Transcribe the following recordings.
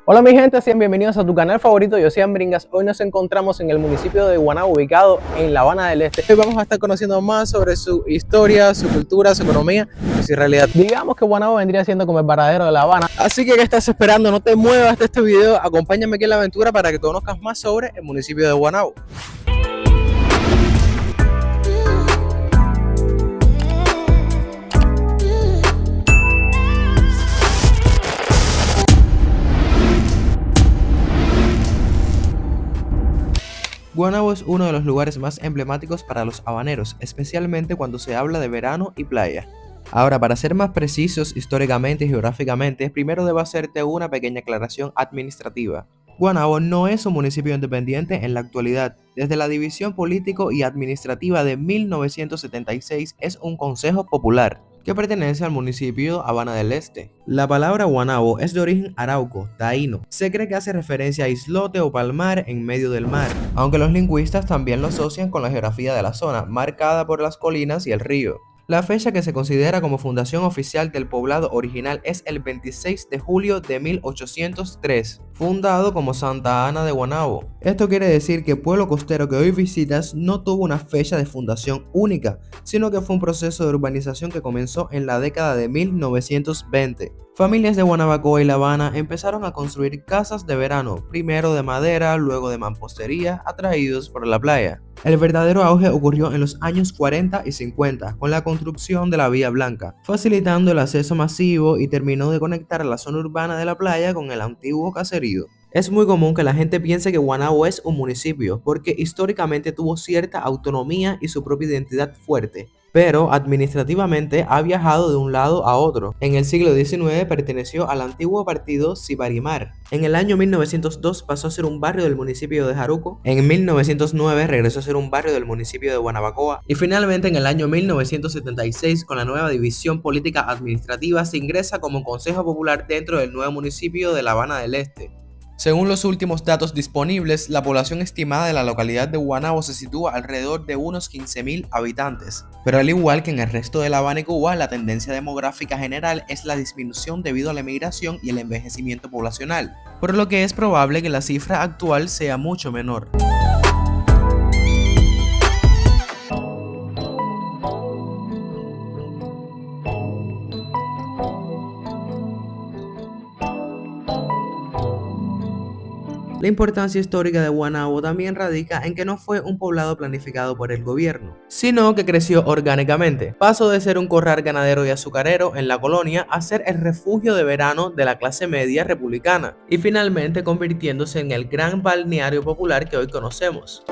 Hola mi gente, sean bienvenidos a tu canal favorito, yo soy Ambringas. Hoy nos encontramos en el municipio de Guanabo, ubicado en La Habana del Este. Hoy vamos a estar conociendo más sobre su historia, su cultura, su economía y su realidad. Digamos que Guanabo vendría siendo como el varadero de La Habana. Así que, ¿qué estás esperando? No te muevas de este video, acompáñame aquí en la aventura para que conozcas más sobre el municipio de Guanabo. Guanabo es uno de los lugares más emblemáticos para los habaneros, especialmente cuando se habla de verano y playa. Ahora, para ser más precisos históricamente y geográficamente, primero debo hacerte una pequeña aclaración administrativa. Guanabo no es un municipio independiente en la actualidad. Desde la división político y administrativa de 1976 es un consejo popular que pertenece al municipio Habana del Este. La palabra Guanabo es de origen arauco, taíno. Se cree que hace referencia a islote o palmar en medio del mar, aunque los lingüistas también lo asocian con la geografía de la zona, marcada por las colinas y el río. La fecha que se considera como fundación oficial del poblado original es el 26 de julio de 1803, fundado como Santa Ana de Guanabo. Esto quiere decir que el pueblo costero que hoy visitas no tuvo una fecha de fundación única, sino que fue un proceso de urbanización que comenzó en la década de 1920. Familias de Guanabacoa y La Habana empezaron a construir casas de verano, primero de madera, luego de mampostería, atraídos por la playa. El verdadero auge ocurrió en los años 40 y 50, con la construcción de la Vía Blanca, facilitando el acceso masivo y terminó de conectar la zona urbana de la playa con el antiguo caserío. Es muy común que la gente piense que Guanabo es un municipio, porque históricamente tuvo cierta autonomía y su propia identidad fuerte, pero administrativamente ha viajado de un lado a otro. En el siglo XIX perteneció al antiguo partido Sibarimar. En el año 1902 pasó a ser un barrio del municipio de Jaruco. En 1909 regresó a ser un barrio del municipio de Guanabacoa. Y finalmente en el año 1976, con la nueva división política administrativa, se ingresa como consejo popular dentro del nuevo municipio de La Habana del Este. Según los últimos datos disponibles, la población estimada de la localidad de Guanabo se sitúa alrededor de unos 15.000 habitantes. Pero al igual que en el resto de La Habana y Cuba, la tendencia demográfica general es la disminución debido a la emigración y el envejecimiento poblacional, por lo que es probable que la cifra actual sea mucho menor. La importancia histórica de Guanabo también radica en que no fue un poblado planificado por el gobierno, sino que creció orgánicamente. Pasó de ser un corral ganadero y azucarero en la colonia a ser el refugio de verano de la clase media republicana, y finalmente convirtiéndose en el gran balneario popular que hoy conocemos.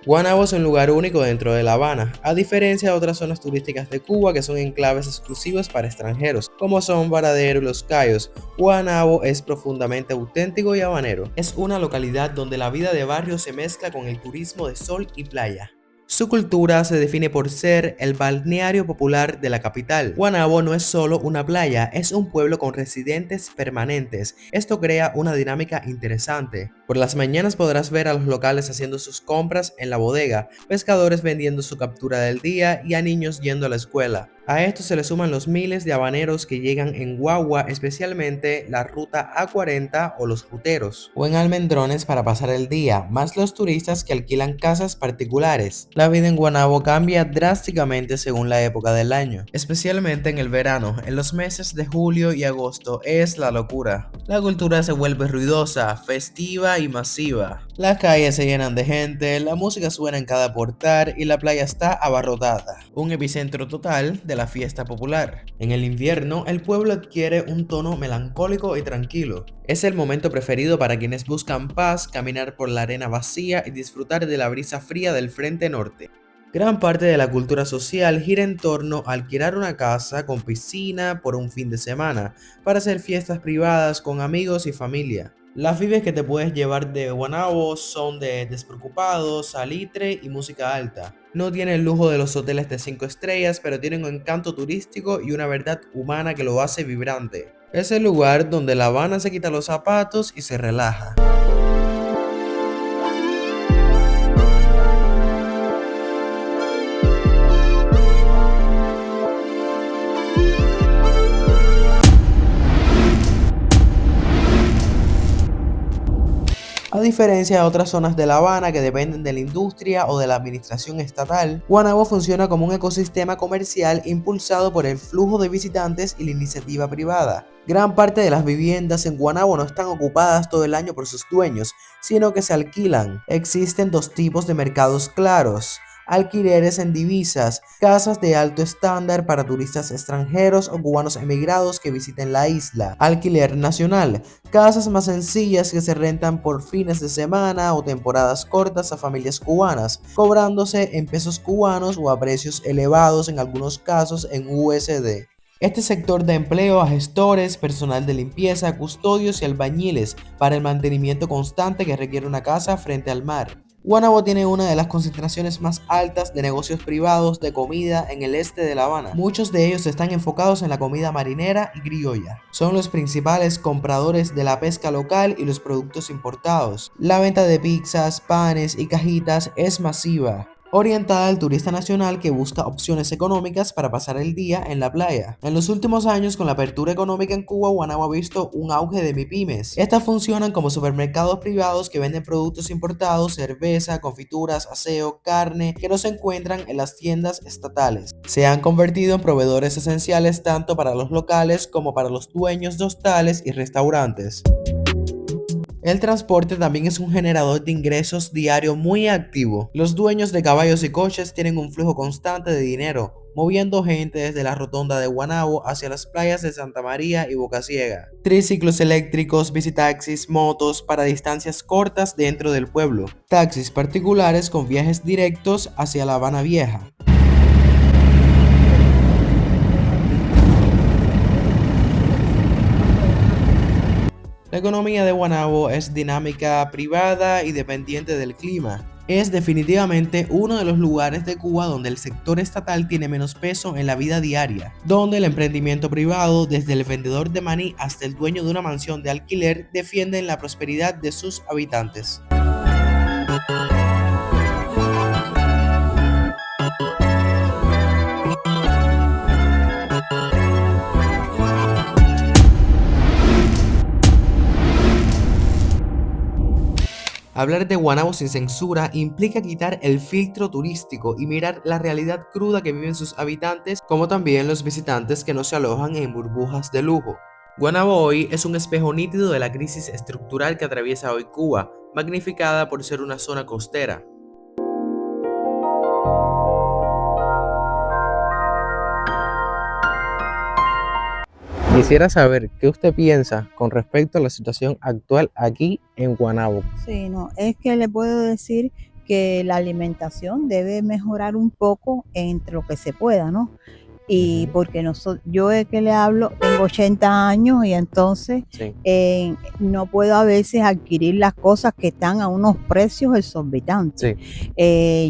Guanabo es un lugar único dentro de La Habana, a diferencia de otras zonas turísticas de Cuba que son enclaves exclusivos para extranjeros, como son Varadero y Los Cayos. Guanabo es profundamente auténtico y habanero. Es una localidad donde la vida de barrio se mezcla con el turismo de sol y playa. Su cultura se define por ser el balneario popular de la capital. Guanabo no es solo una playa, es un pueblo con residentes permanentes. Esto crea una dinámica interesante. Por las mañanas podrás ver a los locales haciendo sus compras en la bodega, pescadores vendiendo su captura del día y a niños yendo a la escuela. A esto se le suman los miles de habaneros que llegan en guagua, especialmente la ruta A40 o los ruteros, o en almendrones para pasar el día, más los turistas que alquilan casas particulares. La vida en Guanabo cambia drásticamente según la época del año, especialmente en el verano. En los meses de julio y agosto es la locura. La cultura se vuelve ruidosa, festiva y masiva. Las calles se llenan de gente, la música suena en cada portal y la playa está abarrotada. Un epicentro total de la fiesta popular. En el invierno, el pueblo adquiere un tono melancólico y tranquilo. Es el momento preferido para quienes buscan paz, caminar por la arena vacía y disfrutar de la brisa fría del frente norte. Gran parte de la cultura social gira en torno a alquilar una casa con piscina por un fin de semana, para hacer fiestas privadas con amigos y familia. Las vibes que te puedes llevar de Guanabo son de despreocupados, salitre y música alta. No tiene el lujo de los hoteles de 5 estrellas, pero tienen un encanto turístico y una verdad humana que lo hace vibrante. Es el lugar donde La Habana se quita los zapatos y se relaja. A diferencia de otras zonas de La Habana que dependen de la industria o de la administración estatal, Guaynabo funciona como un ecosistema comercial impulsado por el flujo de visitantes y la iniciativa privada. Gran parte de las viviendas en Guaynabo no están ocupadas todo el año por sus dueños, sino que se alquilan. Existen dos tipos de mercados claros: alquileres en divisas, casas de alto estándar para turistas extranjeros o cubanos emigrados que visiten la isla. Alquiler nacional, casas más sencillas que se rentan por fines de semana o temporadas cortas a familias cubanas, cobrándose en pesos cubanos o a precios elevados en algunos casos en USD. Este sector da empleo a gestores, personal de limpieza, custodios y albañiles para el mantenimiento constante que requiere una casa frente al mar. Guaynabo tiene una de las concentraciones más altas de negocios privados de comida en el este de La Habana. Muchos de ellos están enfocados en la comida marinera y criolla. Son los principales compradores de la pesca local y los productos importados. La venta de pizzas, panes y cajitas es masiva, orientada al turista nacional que busca opciones económicas para pasar el día en la playa. En los últimos años, con la apertura económica en Cuba, Guaynabo ha visto un auge de MIPYMES. Estas funcionan como supermercados privados que venden productos importados, cerveza, confituras, aseo, carne, que no se encuentran en las tiendas estatales. Se han convertido en proveedores esenciales tanto para los locales como para los dueños de hostales y restaurantes. El transporte también es un generador de ingresos diario muy activo. Los dueños de caballos y coches tienen un flujo constante de dinero, moviendo gente desde la rotonda de Guaynabo hacia las playas de Santa María y Bocasiega. Triciclos eléctricos, bicitaxis, motos para distancias cortas dentro del pueblo. Taxis particulares con viajes directos hacia La Habana Vieja. La economía de Guaynabo es dinámica, privada y dependiente del clima. Es definitivamente uno de los lugares de Cuba donde el sector estatal tiene menos peso en la vida diaria, donde el emprendimiento privado, desde el vendedor de maní hasta el dueño de una mansión de alquiler, defienden la prosperidad de sus habitantes. Hablar de Guaynabo sin censura implica quitar el filtro turístico y mirar la realidad cruda que viven sus habitantes, como también los visitantes que no se alojan en burbujas de lujo. Guaynabo hoy es un espejo nítido de la crisis estructural que atraviesa hoy Cuba, magnificada por ser una zona costera. Quisiera saber qué usted piensa con respecto a la situación actual aquí en Guaynabo. Sí, no, es que le puedo decir que la alimentación debe mejorar un poco entre lo que se pueda, ¿no? Y porque yo es que le hablo, tengo 80 años y entonces Sí. no puedo a veces adquirir las cosas que están a unos precios exorbitantes.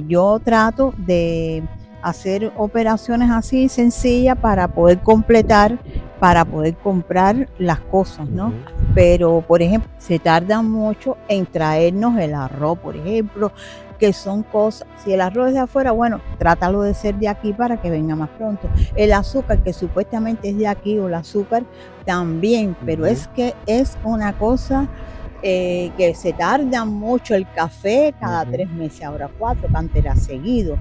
Yo trato de hacer operaciones así sencillas para poder completar, para poder comprar las cosas, ¿no? Pero, por ejemplo, se tarda mucho en traernos el arroz, por ejemplo, que son cosas, si el arroz es de afuera, bueno, trátalo de ser de aquí para que venga más pronto. El azúcar, que supuestamente es de aquí, o el azúcar también, pero es que es una cosa que se tarda mucho. El café cada 3 meses, ahora 4, que antes era seguido.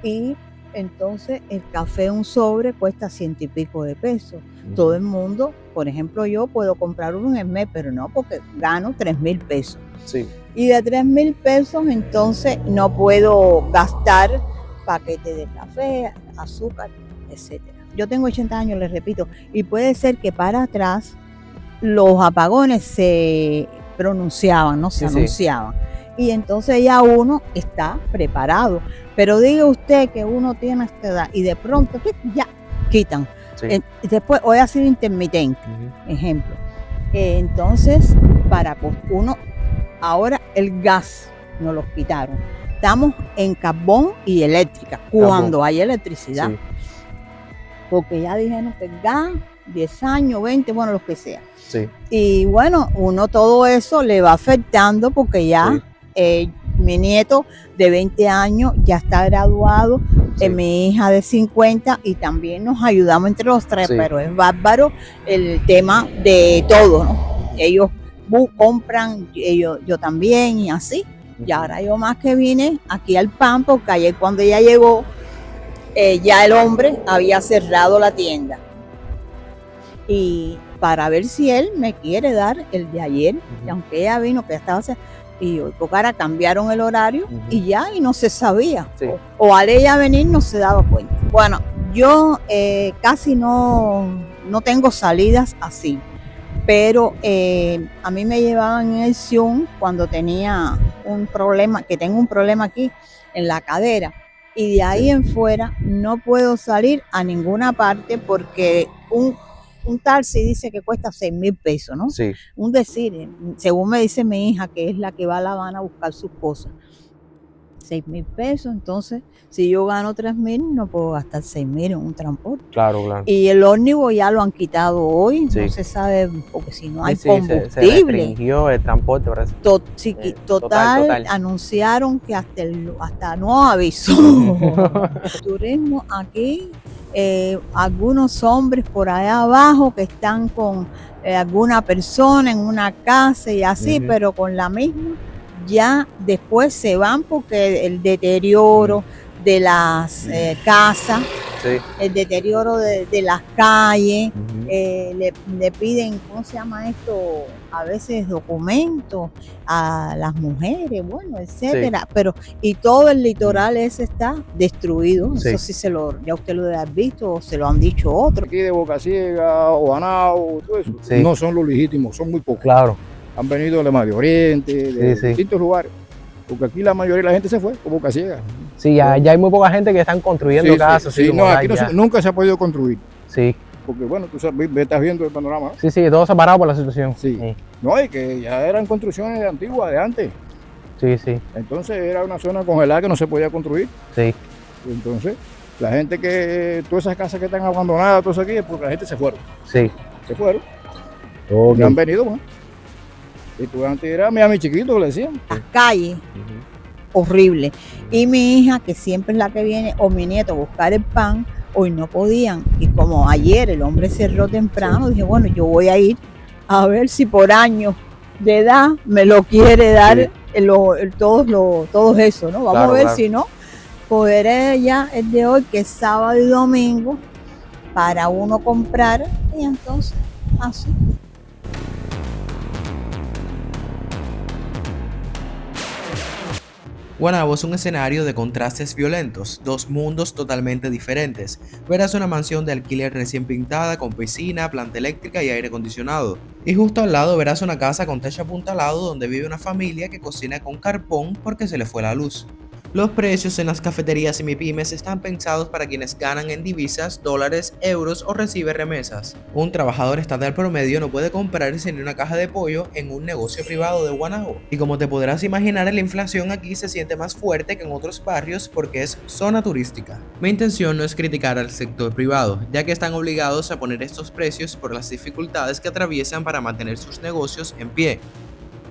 Y entonces el café, un sobre, cuesta 100 y pico de pesos. Todo el mundo, por ejemplo, yo puedo comprar uno en el mes, pero no, porque gano 3,000 pesos. Sí. Y de 3,000 pesos, entonces no puedo gastar paquete de café, azúcar, etc. Yo tengo 80 años, les repito, y puede ser que para atrás los apagones se pronunciaban, no se anunciaban. Y entonces ya uno está preparado. Pero diga usted que uno tiene esta edad y de pronto ya quitan. Después, hoy ha sido intermitente, ejemplo. Entonces, para uno, ahora el gas nos lo quitaron. Estamos en carbón y eléctrica, cuando hay electricidad. Porque ya dijeron que el gas 10 años, 20, bueno, lo que sea. Sí. Y bueno, uno todo eso le va afectando porque ya mi nieto de 20 años ya está graduado, mi hija de 50 y también nos ayudamos entre los tres, pero es bárbaro el tema de todo, ¿no? Ellos compran, yo también y así. Y ahora yo más que vine aquí al PAN porque ayer cuando ella llegó, ya el hombre había cerrado la tienda. Y para ver si él me quiere dar el de ayer, y aunque ella vino, que estaba y hoy porque ahora cambiaron el horario y ya, y no se sabía. O al ella venir no se daba cuenta. Bueno, yo casi no tengo salidas así, pero a mí me llevaban en el Zoom cuando tenía un problema, que tengo un problema aquí en la cadera. Y de ahí en fuera no puedo salir a ninguna parte porque un taxi dice que cuesta 6,000 pesos, ¿no? Sí. Un decir, según me dice mi hija, que es la que va a La Habana a buscar sus cosas. 6,000 pesos, entonces, si yo gano 3,000, no puedo gastar 6,000 en un transporte. Claro, claro. Y el ómnibus ya lo han quitado hoy, no se sabe, porque si no hay combustible. Se restringió el transporte, parece. Total, anunciaron que hasta no aviso. Turismo aquí. Algunos hombres por allá abajo que están con alguna persona en una casa y así, pero con la misma, ya después se van porque el deterioro de las casas, el deterioro de las calles, le piden, ¿cómo se llama esto? A veces documentos a las mujeres, bueno, etcétera, pero y todo el litoral ese está destruido, eso sí ya usted lo debe haber visto o se lo han dicho otros. Aquí de Boca Ciega, Obanao, todo eso, no son los legítimos, son muy pocos. Claro. Han venido de Medio Oriente, de distintos lugares, porque aquí la mayoría de la gente se fue por Boca Ciega. Sí, ya hay muy poca gente que están construyendo casas. No, aquí nunca se ha podido construir. Sí. Porque bueno, tú estás viendo el panorama. Sí, todo separado por la situación. Sí. No, y que ya eran construcciones antiguas, de antes. Sí. Entonces era una zona congelada que no se podía construir. Sí. Entonces, la gente todas esas casas que están abandonadas, todo eso aquí, es porque la gente se fueron. Sí. Se fueron. Y han venido, ¿no? Y tú antes era mi chiquito, le decían. Las calles, horrible. Y mi hija, que siempre es la que viene, o mi nieto a buscar el pan, hoy no podían. Y como ayer el hombre cerró temprano, dije, bueno, yo voy a ir a ver si por años de edad me lo quiere dar todo eso, ¿no? Vamos a ver si no, podré ya el de hoy, que es sábado y domingo, para uno comprar, y entonces así. Guaynabo es un escenario de contrastes violentos, dos mundos totalmente diferentes. Verás una mansión de alquiler recién pintada con piscina, planta eléctrica y aire acondicionado. Y justo al lado verás una casa con techo apuntalado donde vive una familia que cocina con carbón porque se le fue la luz. Los precios en las cafeterías y MIPYMES están pensados para quienes ganan en divisas, dólares, euros o recibe remesas. Un trabajador estatal promedio no puede comprarse ni una caja de pollo en un negocio privado de Guaynabo. Y como te podrás imaginar, la inflación aquí se siente más fuerte que en otros barrios porque es zona turística. Mi intención no es criticar al sector privado, ya que están obligados a poner estos precios por las dificultades que atraviesan para mantener sus negocios en pie.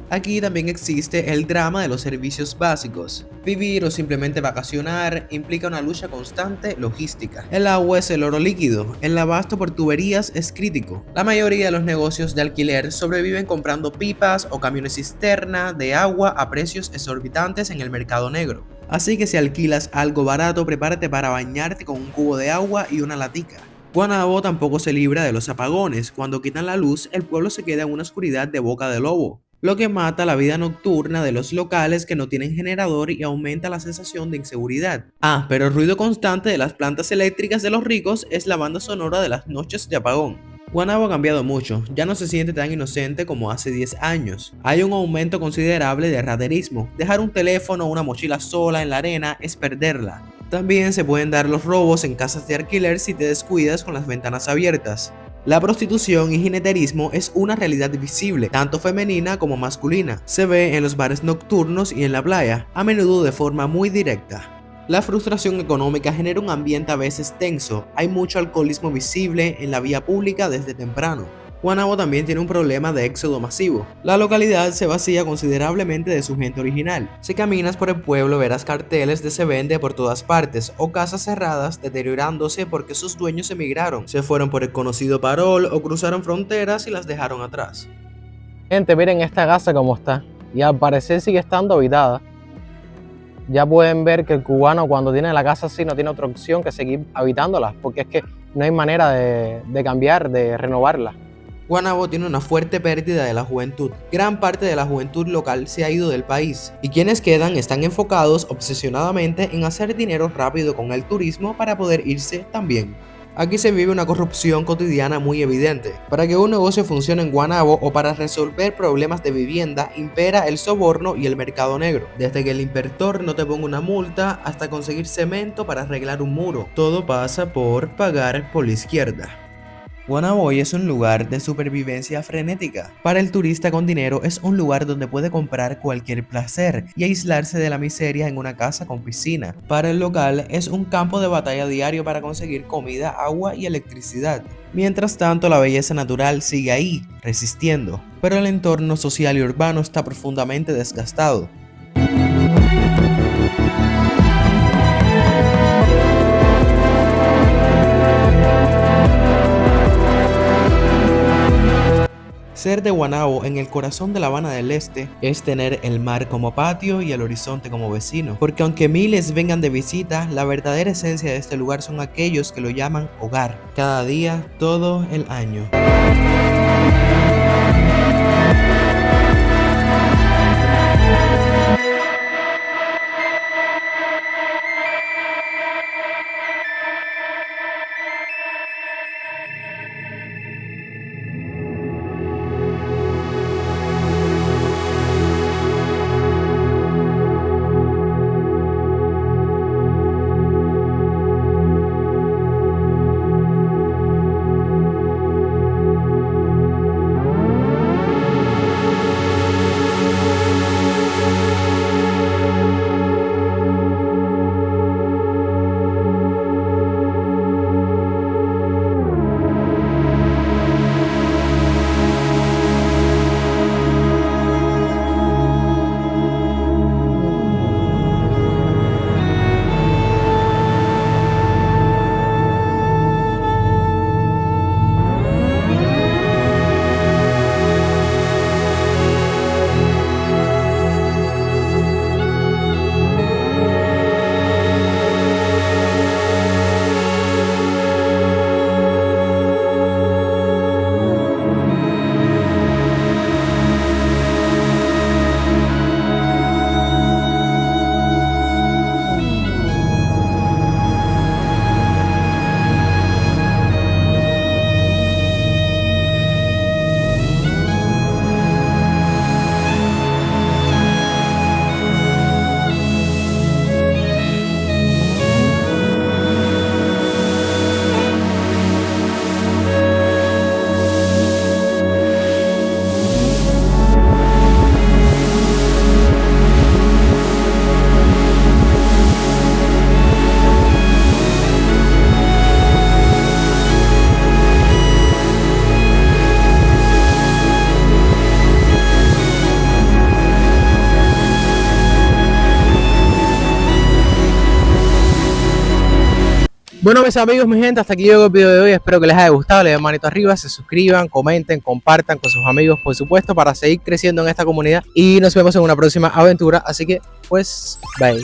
Aquí también existe el drama de los servicios básicos. Vivir o simplemente vacacionar implica una lucha constante logística. El agua es el oro líquido, el abasto por tuberías es crítico. La mayoría de los negocios de alquiler sobreviven comprando pipas o camiones cisterna de agua a precios exorbitantes en el mercado negro. Así que si alquilas algo barato, prepárate para bañarte con un cubo de agua y una latica. Guaynabo tampoco se libra de los apagones. Cuando quitan la luz, el pueblo se queda en una oscuridad de boca de lobo, lo que mata la vida nocturna de los locales que no tienen generador y aumenta la sensación de inseguridad. Pero el ruido constante de las plantas eléctricas de los ricos es la banda sonora de las noches de apagón. Guaynabo ha cambiado mucho, ya no se siente tan inocente como hace 10 años. Hay un aumento considerable de raterismo. Dejar un teléfono o una mochila sola en la arena es perderla. También se pueden dar los robos en casas de alquiler si te descuidas con las ventanas abiertas. La prostitución y jineterismo es una realidad visible, tanto femenina como masculina. Se ve en los bares nocturnos y en la playa, a menudo de forma muy directa. La frustración económica genera un ambiente a veces tenso, hay mucho alcoholismo visible en la vía pública desde temprano. Guaynabo también tiene un problema de éxodo masivo. La localidad se vacía considerablemente de su gente original. Si caminas por el pueblo verás carteles de se vende por todas partes o casas cerradas deteriorándose porque sus dueños emigraron, se fueron por el conocido parol o cruzaron fronteras y las dejaron atrás. Gente, miren esta casa como está y al parecer sigue estando habitada. Ya pueden ver que el cubano cuando tiene la casa así no tiene otra opción que seguir habitándola, porque es que no hay manera de cambiar, de renovarla. Guaynabo tiene una fuerte pérdida de la juventud. Gran parte de la juventud local se ha ido del país y quienes quedan están enfocados obsesionadamente en hacer dinero rápido con el turismo para poder irse también. Aquí se vive una corrupción cotidiana muy evidente. Para que un negocio funcione en Guaynabo o para resolver problemas de vivienda, impera el soborno y el mercado negro. Desde que el inspector no te ponga una multa hasta conseguir cemento para arreglar un muro. Todo pasa por pagar por la izquierda. Guaynabo hoy es un lugar de supervivencia frenética. Para el turista con dinero es un lugar donde puede comprar cualquier placer y aislarse de la miseria en una casa con piscina. Para el local es un campo de batalla diario para conseguir comida, agua y electricidad. Mientras tanto, la belleza natural sigue ahí, resistiendo, pero el entorno social y urbano está profundamente desgastado. Ser de Guaynabo en el corazón de La Habana del Este es tener el mar como patio y el horizonte como vecino, porque aunque miles vengan de visita, la verdadera esencia de este lugar son aquellos que lo llaman hogar, cada día, todo el año. Bueno, mis amigos, mi gente, hasta aquí llegó el video de hoy. Espero que les haya gustado. Le den manito arriba, se suscriban, comenten, compartan con sus amigos, por supuesto, para seguir creciendo en esta comunidad. Y nos vemos en una próxima aventura. Así que, pues, bye.